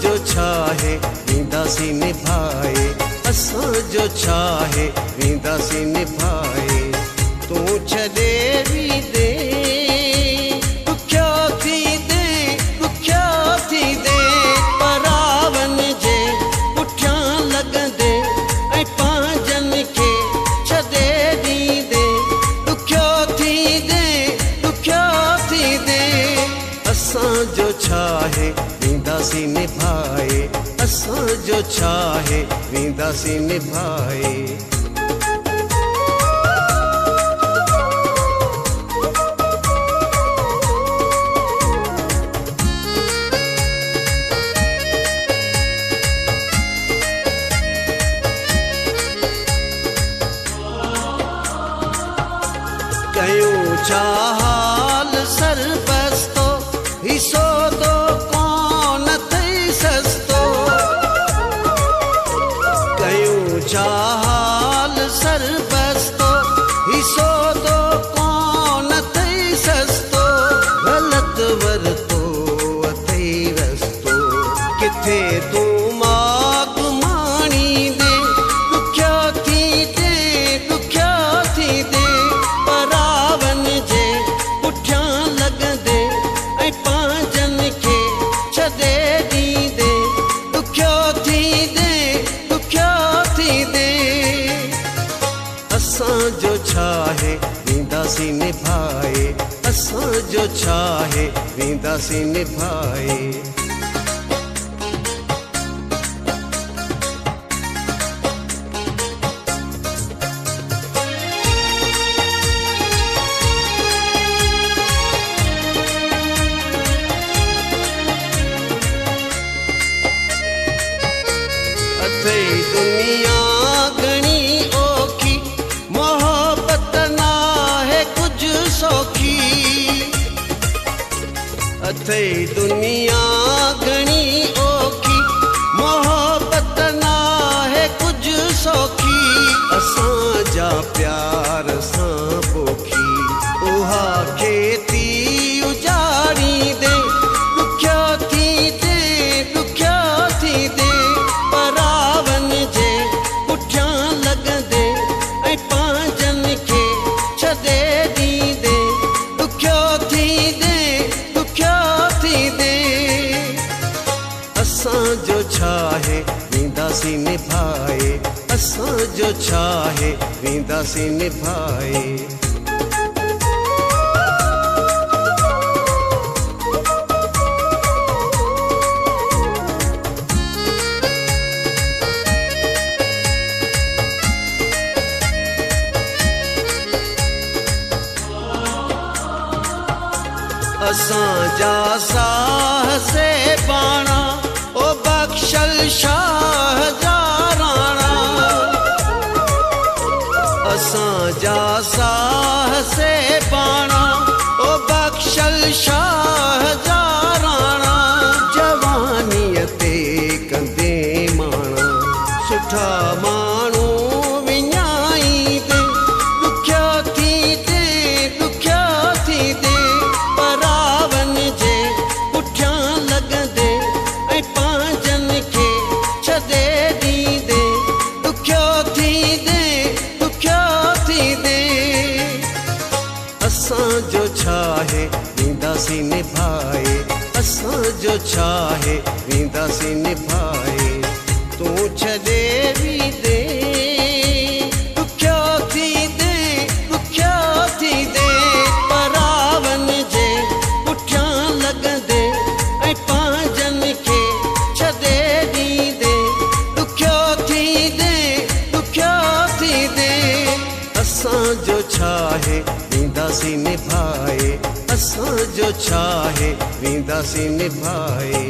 जो चाहे वींदासीं निभाए, असां जो चाहे वींदासीं निभाए। तूं छॾे वींदे ॾुखियो थी दे, ॾुखियो थी दे, परावन जे पुठियां लॻंदे ऐं पंहिंजनि खे छॾे ॾींदे। ॾुखियो थी दे, ॾुखियो थी दे, असां जो चाहे वींदासीं निभाए, असां जो चाहे वींदासीं निभाए। कयूं छा हाल सरबस्तो, हिसो तो कोन अथई सस्तो। कयूं छा हाल सरबस्तो, हिसो तो कोन अथई सस्तो। ग़लति वरितो अथई रस्तो, किथे तूं माग माणींदे। ॾुखियो थी दे, ॾुखियो थी दे, परावन जे पुठियां लॻंदे ऐं पंहिंजनि खे छॾे ॾींदे। ॾुखियो थी दे, ॾुखियो थी दे, असां जो चाहे वींदासीं निभाए, असां जो चाहे वींदासीं निभाए। अथई दुनिया घणी औखी, मोहब्बत नाहे कुझु सौखी। अथई दुनिया घणी औखी, मोहब्बत नाहे कुझु सौखी। असां जा प्यार सां पोखी, उहा खेती उजाड़ींदे। ॾुखियो थी दे, ॾुखियो थी दे, परावन जे पुठियां लॻंदे ऐं पंहिंजनि खे छॾे ॾींदे। ॾुखियो थी दे, ॾुखियो थी दे, असां जो चाहे वींदासीं निभाए, असां जो चाहे वींदासीं निभाए। असां जा साह से बाणा, ओ बख्शल शाह जा राणा। असां जा साह से बाणा, ओ बख्शल शाह जा राणा। जवानीअ ते कंदे माणा, सुठा माण्हू विञाईंदे। ॾुखियो थी दे, ॾुखियो थी दे, परावन जे पुठियां लॻंदे ऐं पंहिंजनि खे छॾे ॾींदे। ॾुखियो थी दे, ॾुखियो थी दे, असां जो चाहे वींदासीं निभाए, असां जो चाहे वींदासीं निभाए। तूं छॾे वींदे ॾुखियो थी दे, ॾुखियो थी दे, परावन जे पुठियां लॻंदे ऐं पंहिंजनि खे छॾे ॾींदे। ॾुखियो थी दे, ॾुखियो थी दे, असां जो चाहे वींदासीं निभाए, असां जो चाहे वींदासीं निभाए।